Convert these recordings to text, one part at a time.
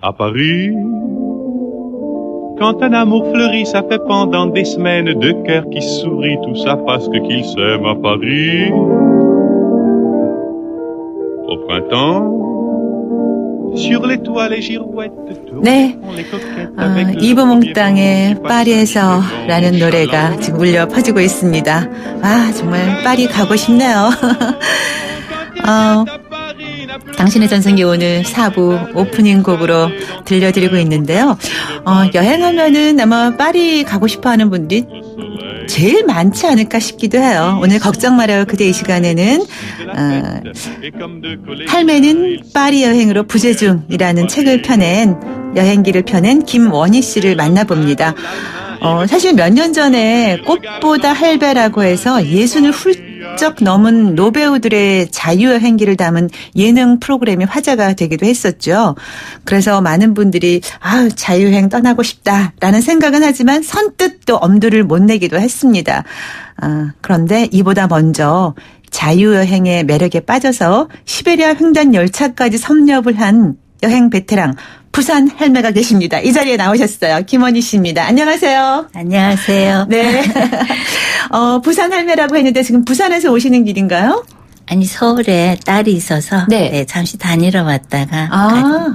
À Paris, quand un amour fleurit, ça fait pendant des semaines deux cœurs qui sourient, tout ça parce qu'ils s'aiment à Paris. Au printemps, sur les toits les girouettes 네, 이브몽땅의 파리에서라는 노래가 지금 울려 퍼지고 있습니다. 아, 정말 파리 가고 싶네요. 당신의 전생기 오늘 4부 오프닝 곡으로 들려드리고 있는데요. 여행하면은 아마 파리 가고 싶어 하는 분들이 제일 많지 않을까 싶기도 해요. 오늘 걱정 말아요. 그대 이 시간에는 할매는 파리 여행으로 부재 중이라는 책을 펴낸 여행기를 펴낸 김원희 씨를 만나봅니다. 사실 몇 년 전에 꽃보다 할배라고 해서 60을 훌쩍 넘은 노배우들의 자유여행기를 담은 예능 프로그램이 화제가 되기도 했었죠. 그래서 많은 분들이 자유여행 떠나고 싶다라는 생각은 하지만 선뜻 또 엄두를 못 내기도 했습니다. 그런데 이보다 먼저 자유여행의 매력에 빠져서 시베리아 횡단 열차까지 섭렵을 한 여행 베테랑 부산 할매가 계십니다. 이 자리에 나오셨어요. 김원희 씨입니다. 안녕하세요. 안녕하세요. 네. 부산 할매라고 했는데 지금 부산에서 오시는 길인가요? 아니, 서울에 딸이 있어서 네, 잠시 다니러 왔다가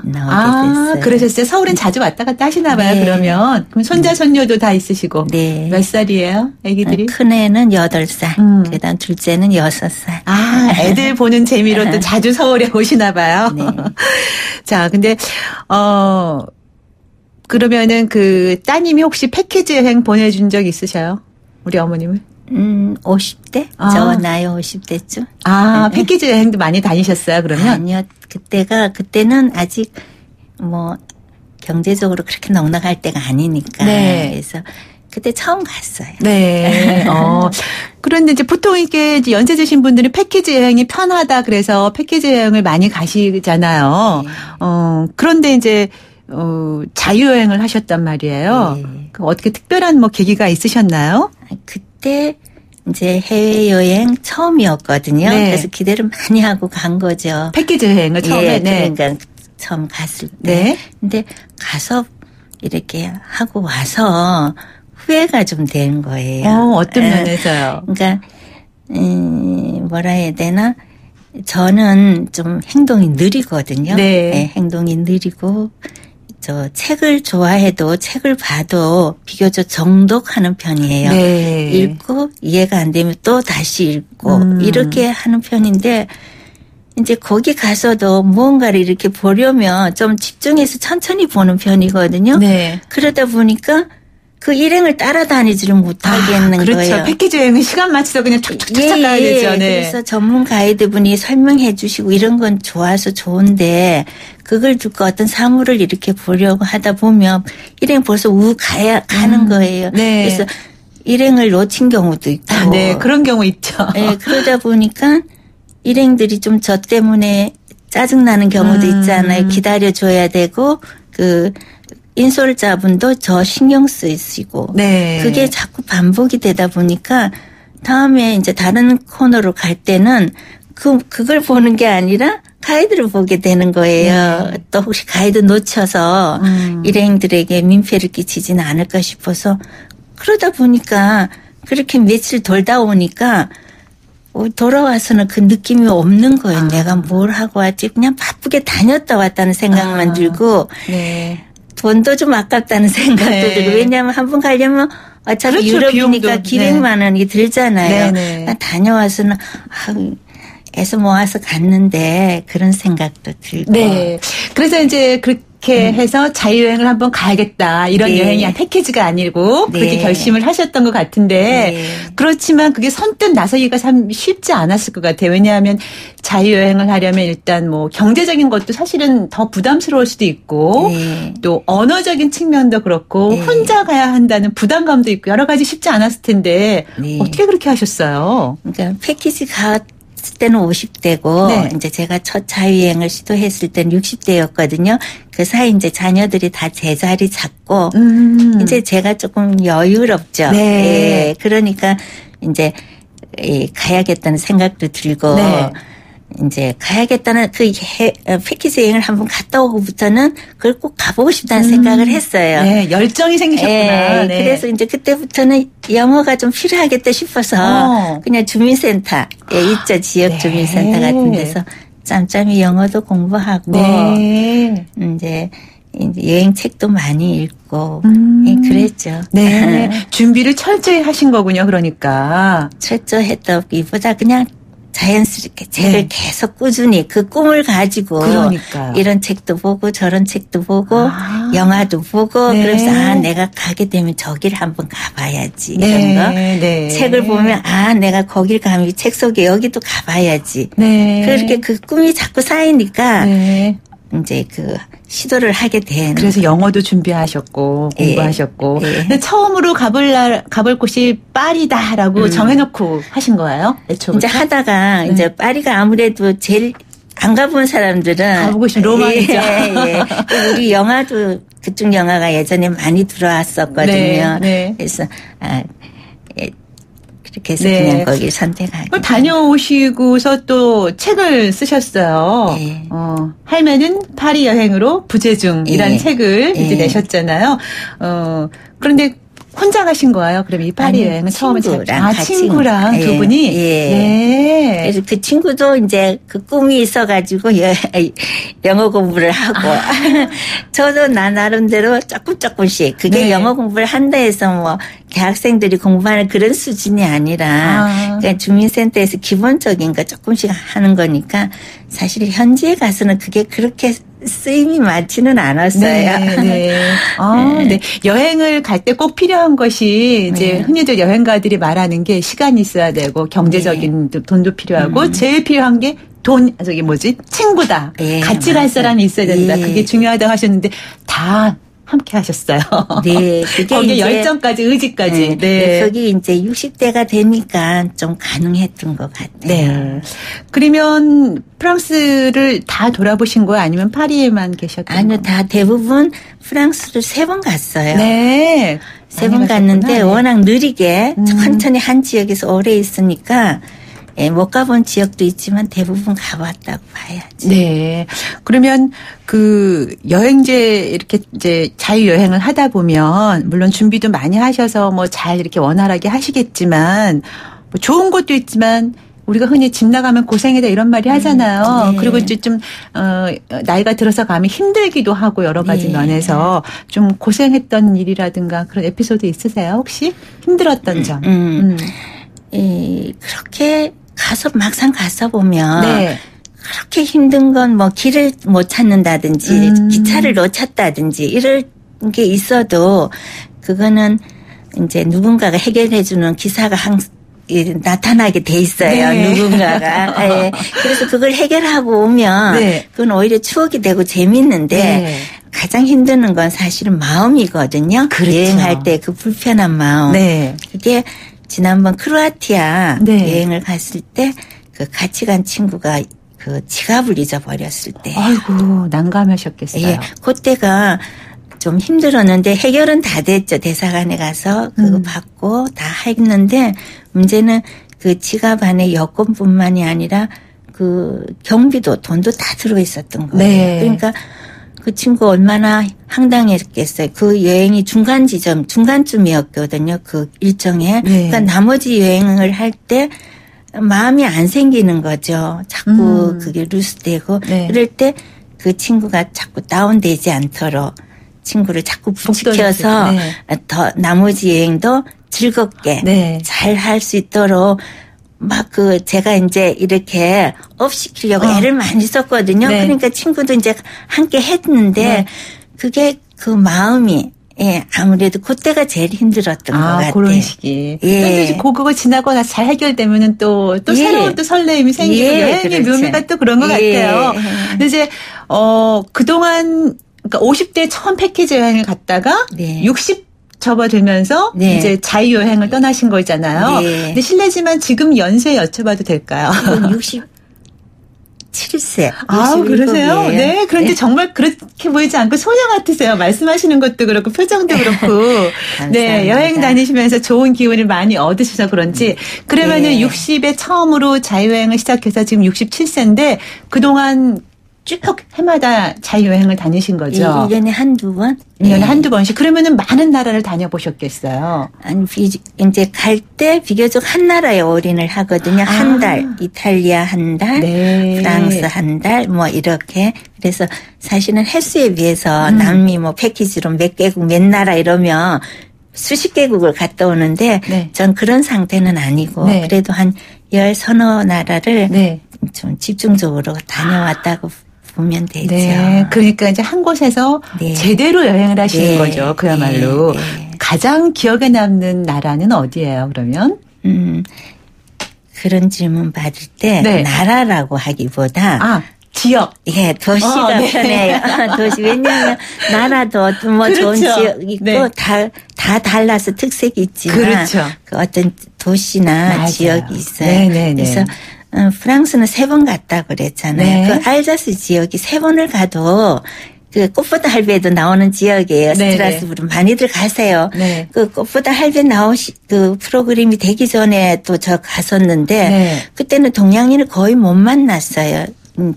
나오게 됐어요. 그러셨어요? 서울은 자주 왔다 갔다 하시나 봐요. 네. 그럼 손자 손녀도 다 있으시고. 네. 몇 살이에요? 아기들이? 큰애는 8살, 그다음 둘째는 6살. 애들 보는 재미로 또 자주 서울에 오시나 봐요. 네. 자, 근데 그러면은 그 따님이 혹시 패키지 여행 보내준 적 있으셔요? 우리 어머님은? 50대? 저 나이 50대쯤. 패키지 여행도 많이 다니셨어요, 그러면? 아니요. 그때는 아직 경제적으로 그렇게 넉넉할 때가 아니니까. 네. 그래서 그때 처음 갔어요. 네. 그런데 이제 보통 이게 연세 드신 분들은 패키지 여행이 편하다 그래서 패키지 여행을 많이 가시잖아요. 네. 그런데 이제 자유여행을 하셨단 말이에요. 네. 어떻게 특별한 계기가 있으셨나요? 그때 이제 해외여행 처음이었거든요. 네. 그래서 기대를 많이 하고 간 거죠. 패키지 여행을 처음에. 네. 그러니까 처음 갔을 때. 네. 근데 가서 이렇게 하고 와서 후회가 좀 된 거예요. 어떤 면에서요? 그러니까 뭐라 해야 되나? 저는 좀 행동이 느리거든요. 네. 네, 행동이 느리고 저 책을 좋아해도 책을 봐도 비교적 정독하는 편이에요. 네. 읽고 이해가 안 되면 또 다시 읽고 이렇게 하는 편인데 이제 거기 가서도 무언가를 이렇게 보려면 좀 집중해서 천천히 보는 편이거든요. 네. 그러다 보니까 그 일행을 따라다니지를 못하겠는 그렇죠. 거예요. 그렇죠. 패키지 여행은 시간 맞춰서 그냥 촉촉촉 가야 되죠. 네. 그래서 전문 가이드분이 설명해 주시고 이런 건 좋아서 좋은데 그걸 듣고 어떤 사물을 이렇게 보려고 하다 보면 일행 벌써 가는 거예요. 네. 그래서 일행을 놓친 경우도 있고. 네, 그런 경우 있죠. 네, 그러다 보니까 일행들이 좀 저 때문에 짜증나는 경우도 있잖아요. 기다려줘야 되고 인솔자분도 저 신경 쓰이시고. 네. 그게 자꾸 반복이 되다 보니까 다음에 이제 다른 코너로 갈 때는 그걸 보는 게 아니라 가이드를 보게 되는 거예요. 네. 또 혹시 가이드 놓쳐서 일행들에게 민폐를 끼치지는 않을까 싶어서 그러다 보니까 그렇게 며칠 돌다 오니까 돌아와서는 그 느낌이 없는 거예요. 내가 뭘 하고 왔지. 그냥 바쁘게 다녔다 왔다는 생각만 들고. 네. 돈도 좀 아깝다는 생각도 네. 들고 왜냐하면 한 번 가려면 어차피 그렇죠, 유럽이니까 비용도. 기백만 원이 들잖아요. 네. 다녀와서는 애써 모아서 갔는데 그런 생각도 들고. 네. 그래서 이제 그렇게 해서 자유여행을 한번 가야겠다. 이런 네. 여행이 패키지가 아니고 그렇게 네. 결심을 하셨던 것 같은데 네. 그렇지만 그게 선뜻 나서기가 참 쉽지 않았을 것 같아요. 왜냐하면 자유여행을 하려면 일단 경제적인 것도 사실은 더 부담스러울 수도 있고 네. 또 언어적인 측면도 그렇고 네. 혼자 가야 한다는 부담감도 있고 여러 가지 쉽지 않았을 텐데 네. 어떻게 그렇게 하셨어요? 그러니까 패키지 갔을 때는 50대고 네. 이제 제가 첫 자유여행을 시도했을 때는 60대였거든요. 그 사이 이제 자녀들이 다 제자리 잡고 이제 제가 조금 여유롭죠. 네. 예, 그러니까 이제 가야겠다는 생각도 들고 네. 이제 가야겠다는 그 패키지 여행을 한번 갔다 오고부터는 그걸 꼭 가보고 싶다는 생각을 했어요. 네, 열정이 생기셨구나. 네. 그래서 이제 그때부터는 영어가 좀 필요하겠다 싶어서 그냥 주민센터에 있죠. 지역 네. 주민센터 같은 데서 짬짬이 영어도 공부하고 이제 여행책도 많이 읽고 그랬죠. 네, 준비를 철저히 하신 거군요. 그러니까 철저했다기보다 그냥 자연스럽게 책을 계속 꾸준히 그 꿈을 가지고 이런 책도 보고 저런 책도 보고 영화도 보고 그래서 내가 가게 되면 저기를 한번 가봐야지 이런 거 책을 보면 내가 거길 가면 이 책 속에 여기도 가봐야지 그렇게 그 꿈이 자꾸 쌓이니까 이제 그 시도를 하게 된. 그래서 영어도 준비하셨고 공부하셨고. 근데 처음으로 가볼 곳이 파리다라고 정해놓고 하신 거예요? 애초부터? 이제 하다가 이제 파리가 아무래도 제일 안 가본 사람들은 가보고 싶은 로망이죠. 우리 영화도 그쪽 영화가 예전에 많이 들어왔었거든요. 그래서 그렇게 해서 그냥 거기 선택하게. 다녀오시고서 또 책을 쓰셨어요. 할매는 파리 여행으로 부재중이라는 책을 이제 내셨잖아요. 그런데 혼자 가신 거예요? 그럼 이 파리 여행은 처음에 친구랑 두 분이? 그래서 그 친구도 이제 그 꿈이 있어가지고 영어 공부를 하고 저도 나 나름대로 조금씩 그게 영어 공부를 한다 해서 뭐 대학생들이 공부하는 그런 수준이 아니라 그냥 주민센터에서 기본적인 거 조금씩 하는 거니까 사실 현지에 가서는 그게 그렇게 쓰임이 많지는 않았어요. 네. 여행을 갈 때 꼭 필요한 것이 이제 흔히들 여행가들이 말하는 게 시간이 있어야 되고 경제적인 돈도 필요하고 제일 필요한 게 친구다. 같이 갈 사람이 있어야 된다. 그게 중요하다고 하셨는데 다 함께 하셨어요. 그게 거기에 열정까지, 의지까지. 거기 이제 60대가 되니까 좀 가능했던 것 같아요. 그러면 프랑스를 다 돌아보신 거예요? 아니면 파리에만 계셨던 거예요? 아니요, 다 대부분 프랑스를 3번 갔어요. 3번 갔는데 워낙 느리게 천천히 한 지역에서 오래 있으니까 못 가본 지역도 있지만 대부분 가봤다고 봐야지. 그러면 그 여행제 이렇게 이제 자유여행을 하다 보면 물론 준비도 많이 하셔서 뭐 잘 이렇게 원활하게 하시겠지만 뭐 좋은 것도 있지만 우리가 흔히 집 나가면 고생이다 이런 말이 하잖아요. 그리고 이제 좀 나이가 들어서 가면 힘들기도 하고 여러 가지 면에서 좀 고생했던 일이라든가 그런 에피소드 있으세요? 혹시 힘들었던 점? 그렇게 가서 막상 가서 보면 그렇게 힘든 건 뭐 길을 못 찾는다든지 기차를 놓쳤다든지 이럴 게 있어도 그거는 이제 누군가가 해결해 주는 기사가 나타나게 돼 있어요. 누군가가. 그래서 그걸 해결하고 오면 그건 오히려 추억이 되고 재밌는데 가장 힘드는 건 사실은 마음이거든요. 여행할 때 그 불편한 마음. 그게 지난번 크로아티아 여행을 갔을 때 그 같이 간 친구가 그 지갑을 잊어버렸을 때. 아이고, 난감하셨겠어요. 그때가 좀 힘들었는데 해결은 다 됐죠. 대사관에 가서 그거 받고 다 했는데 문제는 그 지갑 안에 여권뿐만이 아니라 그 경비도 돈도 다 들어있었던 거예요. 그러니까 그 친구 얼마나 황당했겠어요. 그 여행이 중간쯤이었거든요. 그 일정에. 그러니까 나머지 여행을 할 때 마음이 안 생기는 거죠. 자꾸 그게 루스되고. 그럴 때 그 친구가 자꾸 다운되지 않도록 친구를 자꾸 부추겨서 더 나머지 여행도 즐겁게 잘 할 수 있도록 막 제가 이제 이렇게 업 시키려고 애를 많이 썼거든요. 그러니까 친구도 이제 함께 했는데 그게 그 마음이 아무래도 그때가 제일 힘들었던 것 같아요. 그런 시기. 근데 그거 지나고 나서 잘 해결되면은 또 새로운 또 설레임이 생기고 여행의 묘미가 또 그런 것 같아요. 근데 이제 그동안 그러니까 50대 처음 패키지 여행을 갔다가 60 접어들면서 이제 자유여행을 떠나신 거잖아요. 근데 실례지만 지금 연세 여쭤봐도 될까요? 67세. 아, 그러세요? 67이에요. 네. 그런데 네. 정말 그렇게 보이지 않고 소녀 같으세요. 말씀하시는 것도 그렇고 표정도 그렇고. 네. 여행 다니시면서 좋은 기운을 많이 얻으셔서 그런지. 그러면은 네. 60에 처음으로 자유여행을 시작해서 지금 67세인데 그동안 쭉 해마다 자유여행을 다니신 거죠? 1년에 한두 번? 1년에 한두 번씩. 그러면은 많은 나라를 다녀보셨겠어요? 아니, 이제 갈 때 비교적 한 나라에 올인을 하거든요. 한 달. 이탈리아 한 달. 네. 프랑스 한 달. 뭐 이렇게. 그래서 사실은 횟수에 비해서 남미 뭐 패키지로 몇 개국 몇 나라 이러면 수십 개국을 갔다 오는데 네. 전 그런 상태는 아니고 네. 그래도 한 10서너 나라를 네. 좀 집중적으로 다녀왔다고 보면 되죠. 네. 그러니까 이제 한 곳에서 네. 제대로 여행을 하시는 네. 거죠. 그야말로. 네. 네. 가장 기억에 남는 나라는 어디예요, 그러면? 그런 질문 받을 때 네. 나라라고 하기보다 지역. 예, 도시가 네. 편해요. 도시. 왜냐하면 나라도 뭐 그렇죠. 좋은 지역 있고 네. 다 달라서 특색이 있지만 그렇죠. 그 어떤 도시나 맞아요. 지역이 있어요. 네네네. 그래서 프랑스는 3번 갔다 그랬잖아요. 네. 그 알자스 지역이 3번을 가도 그 꽃보다 할배에도 나오는 지역이에요. 네네. 스트라스부르 많이들 가세요. 네. 그 꽃보다 할배 그 프로그램이 되기 전에 또 저 갔었는데 네. 그때는 동양인을 거의 못 만났어요.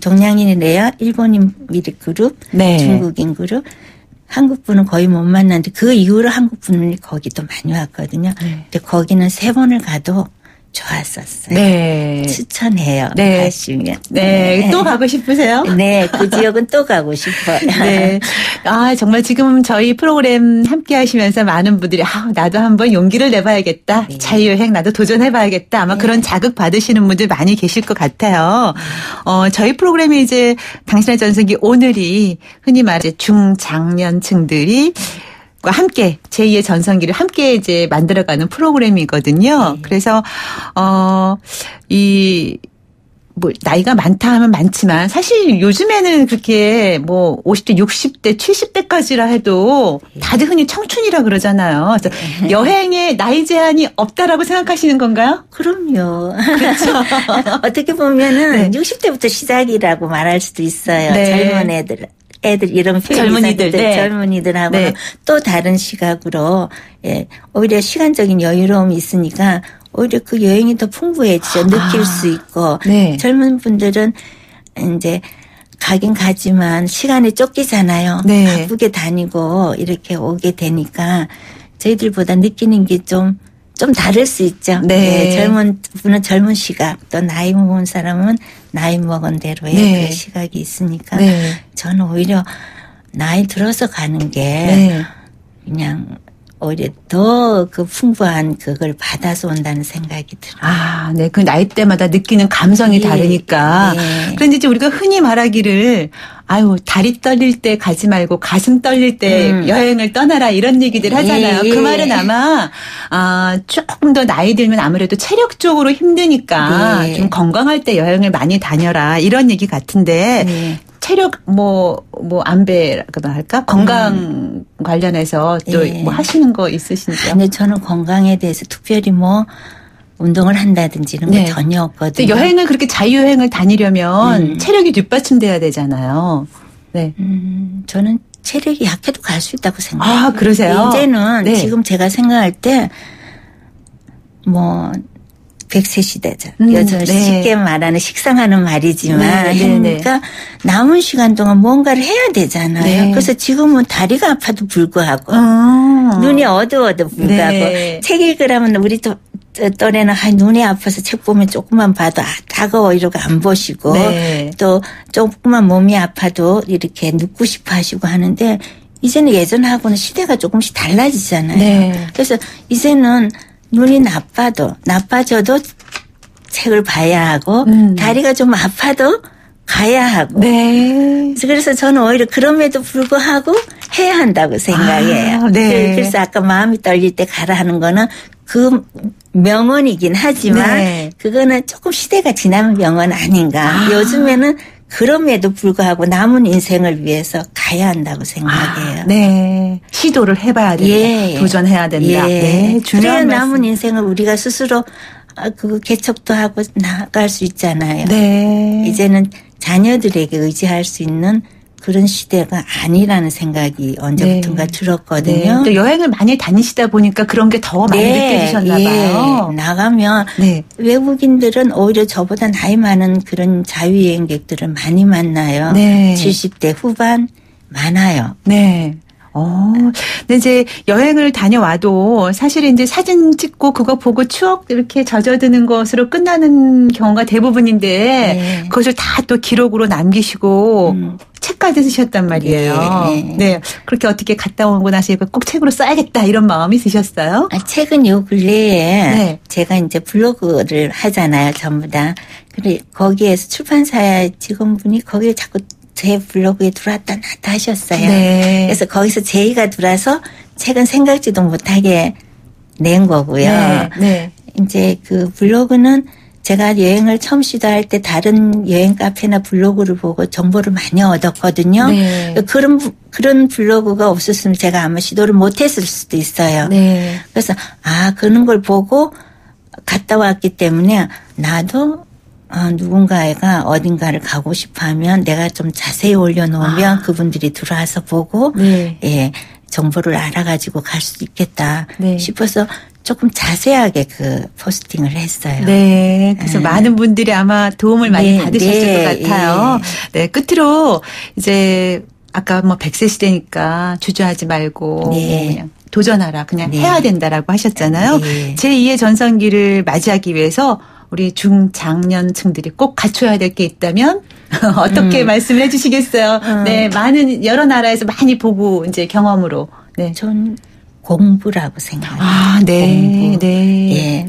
동양인이래요. 일본인 미리 그룹, 네. 중국인 그룹. 한국 분은 거의 못 만났는데 그 이후로 한국 분이 거기도 많이 왔거든요. 네. 근데 거기는 3번을 가도 좋았었어요. 네. 추천해요. 네. 가시면. 네. 또 가고 싶으세요? 네. 그 지역은 또 가고 싶어요. 네. 정말 지금 저희 프로그램 함께 하시면서 많은 분들이, 나도 한번 용기를 내봐야겠다. 네. 자유여행 나도 도전해봐야겠다. 아마 그런 자극 받으시는 분들 많이 계실 것 같아요. 저희 프로그램이 이제 당신의 전성기 오늘이 흔히 말해 중장년층들이 함께 제2의 전성기를 함께 이제 만들어가는 프로그램이거든요. 네. 그래서 나이가 많다 하면 많지만 사실 요즘에는 그렇게 50대, 60대, 70대까지라 해도 다들 흔히 청춘이라 그러잖아요. 그래서 여행에 나이 제한이 없다라고 생각하시는 건가요? 그럼요. 그렇죠. 어떻게 보면은 네. 60대부터 시작이라고 말할 수도 있어요. 네. 젊은 애들 이런 젊은이들, 네. 젊은이들하고는 네. 또 다른 시각으로 오히려 시간적인 여유로움이 있으니까 오히려 그 여행이 더 풍부해지죠. 느낄 수 있고 네. 젊은 분들은 이제 가긴 가지만 시간이 쫓기잖아요. 네. 바쁘게 다니고 이렇게 오게 되니까 저희들보다 느끼는 게 좀 다를 수 있죠. 네. 젊은 분은 젊은 시각, 또 나이 먹은 사람은 나이 먹은 대로의 네. 그 시각이 있으니까 네. 저는 오히려 나이 들어서 가는 게 네. 그냥 오히려 더 그 풍부한 그걸 받아서 온다는 생각이 들어요. 네. 그 나이 때마다 느끼는 감성이 네. 다르니까. 네. 그런데 이제 우리가 흔히 말하기를 다리 떨릴 때 가지 말고 가슴 떨릴 때 여행을 떠나라 이런 얘기들 하잖아요. 예, 예. 그 말은 아마 조금 더 나이 들면 아무래도 체력적으로 힘드니까 네. 좀 건강할 때 여행을 많이 다녀라 이런 얘기 같은데 네. 체력 안배라고 할까? 건강 관련해서 또 예. 하시는 거 있으신지요? 근데 저는 건강에 대해서 특별히 운동을 한다든지 이런 거 네. 전혀 없거든요. 근데 여행을 그렇게 자유여행을 다니려면 체력이 뒷받침돼야 되잖아요. 네. 저는 체력이 약해도 갈 수 있다고 생각해요. 그러세요? 이제는 네. 지금 제가 생각할 때 100세 시대죠. 요즘 네. 쉽게 말하는 식상하는 말이지만 네, 네, 그러니까 남은 시간 동안 뭔가를 해야 되잖아요. 네. 그래서 지금은 다리가 아파도 불구하고 눈이 어두워도 불구하고 네. 책 읽으라면 우리 또래는 눈이 아파서 책 보면 조금만 봐도 따가워 이러고 안 보시고 네. 또 조금만 몸이 아파도 이렇게 눕고 싶어 하시고 하는데 이제는 예전하고는 시대가 조금씩 달라지잖아요. 네. 그래서 이제는 눈이 나빠져도 책을 봐야 하고 다리가 좀 아파도 가야 하고. 네. 그래서 저는 오히려 그럼에도 불구하고 해야 한다고 생각해요. 네. 그래서 아까 마음이 떨릴 때 가라 하는 거는 그 명언이긴 하지만 네. 그거는 조금 시대가 지난 명언 아닌가. 요즘에는 그럼에도 불구하고 남은 인생을 위해서 가야 한다고 생각해요. 네. 시도를 해봐야 된다. 예. 도전해야 된다. 예. 네. 그래야 중요한 남은 말씀. 인생을 우리가 스스로 개척도 하고 나아갈 수 있잖아요. 네. 이제는 자녀들에게 의지할 수 있는 그런 시대가 아니라는 생각이 언제부턴가 들었거든요. 또 여행을 많이 다니시다 보니까 그런 게 더 많이 느껴지셨나 봐요. 나가면 외국인들은 오히려 저보다 나이 많은 그런 자유여행객들을 많이 만나요. 70대 후반 많아요. 네. 근데 이제 여행을 다녀와도 사실 이제 사진 찍고 그거 보고 추억 이렇게 젖어드는 것으로 끝나는 경우가 대부분인데 그것을 다 또 기록으로 남기시고 책까지 쓰셨단 말이에요. 네. 그렇게 어떻게 갔다 오고 나서 이거 꼭 책으로 써야겠다 이런 마음이 드셨어요? 책은 요 근래에 제가 이제 블로그를 하잖아요. 전부 다. 그리고 거기에서 출판사 직원분이 거기에 자꾸 제 블로그에 들어왔다 놨다 하셨어요. 그래서 거기서 제의가 들어와서 책은 생각지도 못하게 낸 거고요. 이제 그 블로그는 제가 여행을 처음 시도할 때 다른 여행 카페나 블로그를 보고 정보를 많이 얻었거든요. 그런 블로그가 없었으면 제가 아마 시도를 못했을 수도 있어요. 그래서 그런 걸 보고 갔다 왔기 때문에 나도 누군가가 어딘가를 가고 싶어 하면 내가 좀 자세히 올려놓으면 그분들이 들어와서 보고 정보를 알아가지고 갈 수 있겠다 싶어서 조금 자세하게 그 포스팅을 했어요. 그래서 많은 분들이 아마 도움을 많이 받으셨을 것 같아요. 끝으로 이제 아까 뭐 100세 시대니까 주저하지 말고 그냥 도전하라. 그냥 해야 된다라고 하셨잖아요. 제2의 전성기를 맞이하기 위해서 우리 중장년층들이 꼭 갖춰야 될 게 있다면 어떻게 말씀을 해주시겠어요? 많은 여러 나라에서 많이 보고 이제 경험으로. 전 공부라고 생각해요. 공부.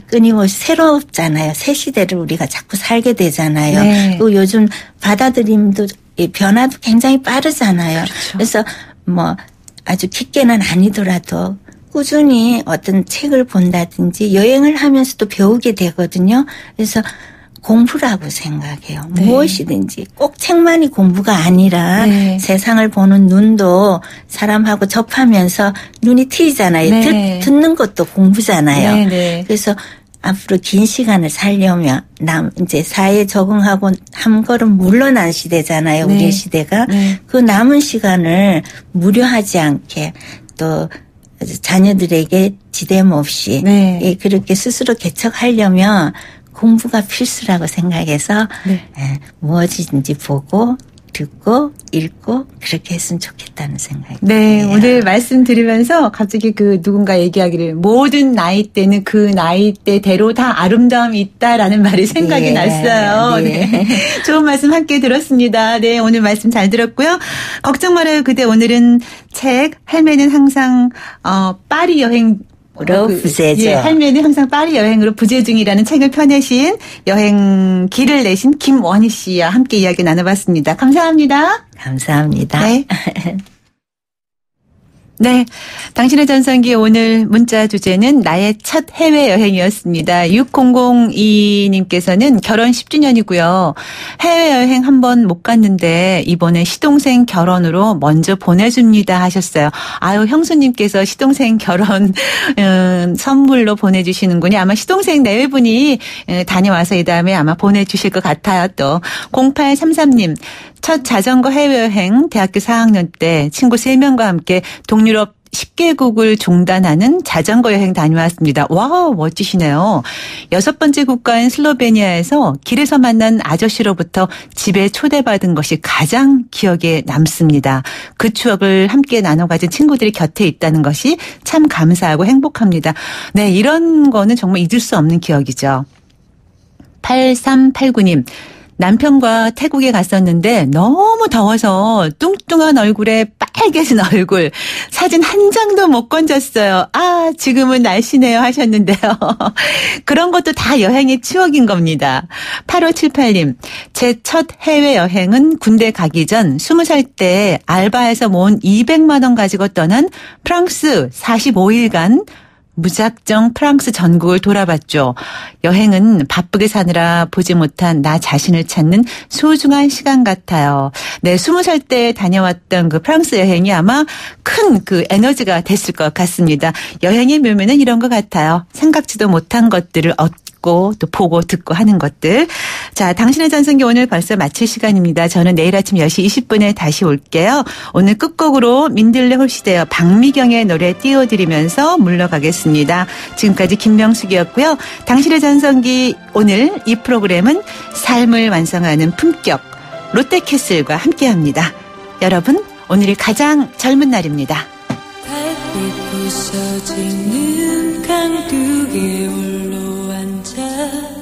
끊임없이 새롭잖아요. 새 시대를 우리가 자꾸 살게 되잖아요. 또 요즘 받아들임도 변화도 굉장히 빠르잖아요. 그래서 뭐 아주 깊게는 아니더라도 꾸준히 어떤 책을 본다든지 여행을 하면서도 배우게 되거든요. 그래서 공부라고 생각해요. 무엇이든지 꼭 책만이 공부가 아니라 세상을 보는 눈도 사람하고 접하면서 눈이 트이잖아요. 듣는 것도 공부잖아요. 그래서 앞으로 긴 시간을 살려면 이제 사회에 적응하고 한 걸음 물러난 시대잖아요. 우리의 시대가. 그 남은 시간을 무료하지 않게 또 자녀들에게 지댐 없이 그렇게 스스로 개척하려면 공부가 필수라고 생각해서 무엇인지 보고 듣고 읽고 그렇게 했으면 좋겠다는 생각이에요. 오늘 말씀드리면서 갑자기 그 누군가 얘기하기를 모든 나이대는 그 나이대대로 다 아름다움이 있다라는 말이 생각이 났어요. 좋은 말씀 함께 들었습니다. 오늘 말씀 잘 들었고요. 걱정 말아요 그대. 오늘은 책 할매는 항상 파리 여행 부재죠. 할매는 항상 파리 여행으로 부재 중이라는 책을 펴내신 여행기를 내신 김원희 씨와 함께 이야기 나눠봤습니다. 감사합니다. 감사합니다. 당신의 전성기 오늘 문자 주제는 나의 첫 해외여행이었습니다. 6002님께서는 결혼 10주년이고요. 해외여행 한 번 못 갔는데 이번에 시동생 결혼으로 먼저 보내줍니다 하셨어요. 형수님께서 시동생 결혼 선물로 보내주시는군요. 아마 시동생 내외분이 다녀와서 이 다음에 아마 보내주실 것 같아요. 또 0833님. 첫 자전거 해외여행 대학교 4학년 때 친구 3명과 함께 동유럽 10개국을 종단하는 자전거 여행 다녀왔습니다. 와우, 멋지시네요. 6번째 국가인 슬로베니아에서 길에서 만난 아저씨로부터 집에 초대받은 것이 가장 기억에 남습니다. 그 추억을 함께 나눠 가진 친구들이 곁에 있다는 것이 참 감사하고 행복합니다. 이런 거는 정말 잊을 수 없는 기억이죠. 8389님. 남편과 태국에 갔었는데 너무 더워서 뚱뚱한 얼굴에 빨개진 얼굴 사진 한 장도 못 건졌어요. 지금은 날씨네요 하셨는데요. 그런 것도 다 여행의 추억인 겁니다. 8578님 제 첫 해외여행은 군대 가기 전 20살 때 알바해서 모은 200만 원 가지고 떠난 프랑스 45일간 무작정 프랑스 전국을 돌아봤죠. 여행은 바쁘게 사느라 보지 못한 나 자신을 찾는 소중한 시간 같아요. 20살 때 다녀왔던 그 프랑스 여행이 아마 큰 그 에너지가 됐을 것 같습니다. 여행의 묘미는 이런 것 같아요. 생각지도 못한 것들을 얻고 읽고 또 보고 듣고 하는 것들. 자, 당신의 전성기 오늘 벌써 마칠 시간입니다. 저는 내일 아침 10시 20분에 다시 올게요. 오늘 끝곡으로 민들레 홀시대어 박미경의 노래 띄워드리면서 물러가겠습니다. 지금까지 김명숙이었고요. 당신의 전성기 오늘 이 프로그램은 삶을 완성하는 품격 롯데캐슬과 함께합니다. 여러분, 오늘이 가장 젊은 날입니다. 달빛 부서지는 강둑에 홀로 앉아